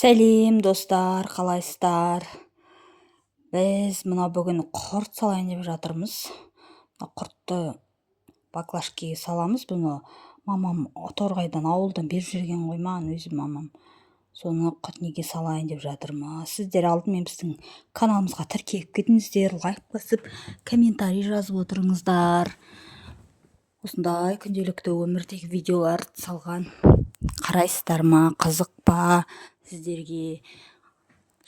Сәлем достар, қалайсыздар? Біз мына бүгін құрт салайын деп жатырмыз. Құртты баклажкеге саламыз. Бұны мамам торғайдан ауылдан беріп жүрген ғой маған, өзім мамам. Соны неге салайын деп жатырмыз. Сіздер алдымен біздің каналымызға тіркеліп кетіңіздер, лайк басып, комментарий жазып отырыңыздар. Осындай күнделікті өмірдегі видеолар салған қарайсыздар ма, қызық па? Сіздерге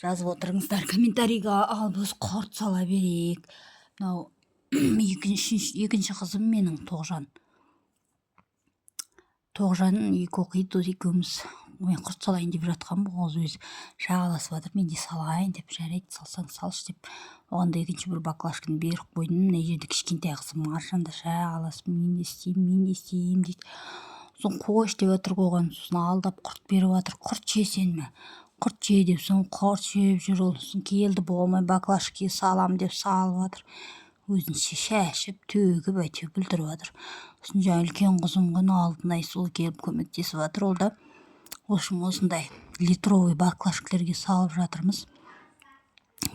жазып отырыңыздар комментарийға. Ал біз құрт сала берейік. Мынау екінші қызым менің Тоғжан екі оқиды, екеуміз мен құрт салайын деп жатқан бұл өзі жағаласып жатыр. Мен де салайын деп, жарайды салсаң салшы деп, оған да екінші бір баклажканы беріп қойдым. Мына жерде кішкентай қызым аржанда жағаласып, мен де істеймін дейді. Сосын қойш деп жатыр қойған, сосын алдап құрт беріп жатыр. Құрт жесен ме? Құрт же деп, сосын құрт жеп жүр ол. Сосын келді, болмай баклажкеге салам деп салып жатыр. Өзінше шашып, төгіп, әйтеуір бүлдіріп жатыр. Сосын жаңа үлкен қызым ғой, Алтынай, сол келіп көмектесіп жатыр. Ол да осындай литровый баклажкілерге салып жатырмыз.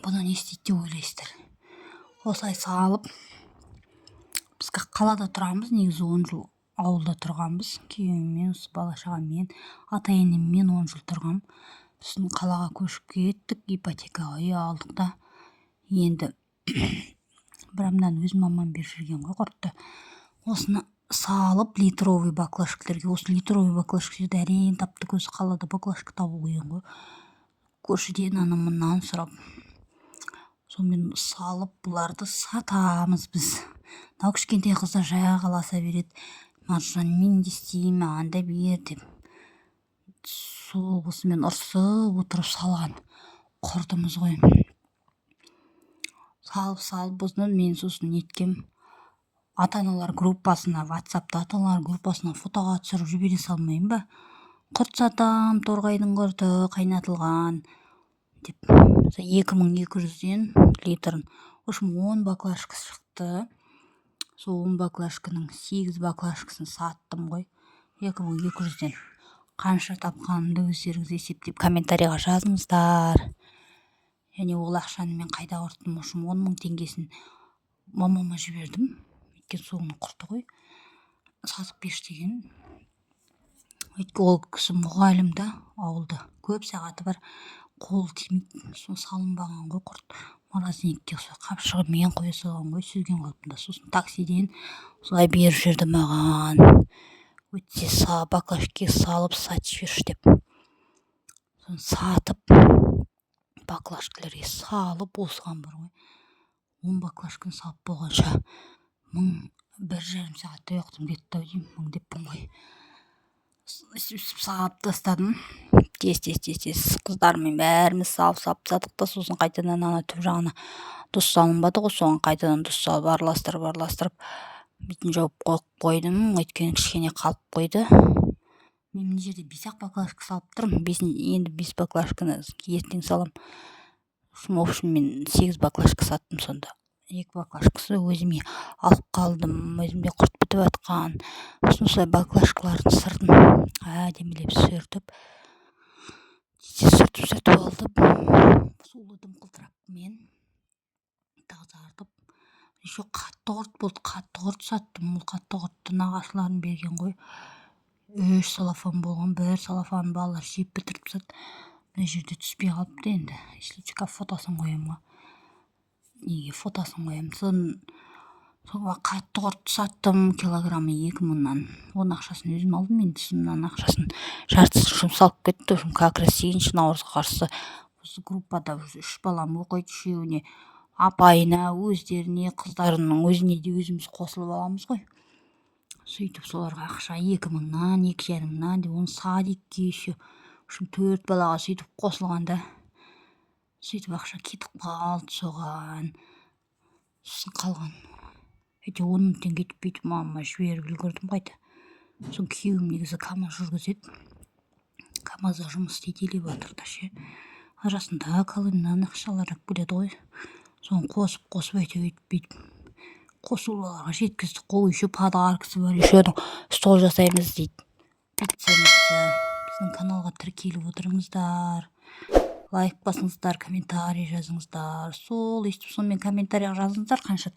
Бұны не істейді деп ойлайсыздар? Осылай салып, біз қалада тұрамыз, негізі 10 жыл ауылда тұрғанбыз. Күйеуіммен, бала-шағаммен, ата-енеммен 10 жыл тұрғам. Сосын қалаға көшіп кеттік, ипотекаға үй алдық та. Енді бірамнан өз мамам беріп жүрген ғой құртты. Осыны салып, литровый баклажкілерге, осы литровый баклажкілерді әрең тапты. Көзі қалада баклажка табу қиын ғой. Көршіден анамынан сұрап, сонымен салып, бұларды сатамыз біз. Мынау кішкентай қыздар жағаласа береді. Маржан, мен де істеймін, маған да бер деп. Сол осымен ұрсып отырып салған құртымыз ғой. Салып, бұны мен сосын неткем, ата-аналар группасына, WhatsApp'та ата-аналар группасына фотоға түсіріп жібере салмайын ба? Құрт сатам, торғайдың құрты қайнатылған деп. 2200-ден литрін. Общем, 10 баклажка шықты. Сол 10 баклажканың 8 баклажкасын саттым ғой. 2200-ден. Қанша тапқанымды өздеріңіз есептеп комментарийға жазыңыздар. Және ол ақшаны мен қайда құрттым? 10 000 теңгесін мамама жібердім. Өйткені соның құрты ғой. Сатып берші деген. Өйткені ол кісі мұғалім да, ауылда. Көп сағаты бар. Қол тимейді. Соны салынбаған ғой құрт. Морозильникке қапшығымен қоя салған ғой, сүзген қалпында. Сосын таксиден солай беріп жүрді маған. Өтсе баклажкеге салып сатып жүрші деп. Соны сатып, баклажкілерге салып осыған бар ғой. 10 баклажканы салып болғанша 1,5 сағаттай уақытым кетті деймін, 1000 деппін ғой. Салып тастадым. Тез қыздармен бәріміз салып саттық та, сосын қайтадан ана түп жағына тұз салынбады ғой, соған қайтадан тұз салып араластырып бетін жауып қойдым. Өйткені кішкене қалып қойды. Мен мына жерде 5 баклажка салып тұрмын. Енді 5 баклажканы ертең салам. В общем, мен 8 баклажка саттым сонда. 2 баклажкасы өзіме алып қалдым. Өзімде құрт бітіп атқан. Осылай баклажкалардың сыртын әдемілеп сүртіп алдым. Суладым қылтырап мен. Тазартып. Еще қатты құрт болды. Қатты құрт саттым. Ол қатты құртты нағашыларым берген ғой. 3 салафан болған. 1 салафан балалар жеп бітіріп сатты. Мына жерде түспей қалыпты енді. Если фотосын қоям ғой. Неге фотосын қоям. Соға қатты құрт саттым. Килограммы 2000-нан. Оның ақшасын өзім алдым. Мен түсімнен ақшасын жартысын жұмсалып кетті. Как раз 8 наурызға қарсы осы группада 3 балам оқиды. Үшеуіне, апайына, өздеріне, қыздарының өзіне де өзіміз қосылып аламыз ғой. Сөйтіп соларға ақша 2000-нан, 2500-нан деп, оны садикке еще 4 балаға сөйтіп қосылғанда, сөйтіп ақша кетіп қалды соған. Сосын қалған. 10 000 теңге бүйтіп мамама жіберіп үлгердім қайта. Сосын күйеуім негізі КамАЗ жүргізеді. КамАЗда жұмыс істейді елеп жатыр ше. Арасында колоннадан ақшалар келеді ғой. Соны қосып өйтіп қосуларға жеткіздік қой. Еще подаркасы бар. Еще стол жасаймыз дейді. Біздің каналға тіркеліп отырыңыздар. лайк басыңыздар, комментарий жазыңыздар. Сол өйстіп сонымен комментарийға жазыңыздар, қанша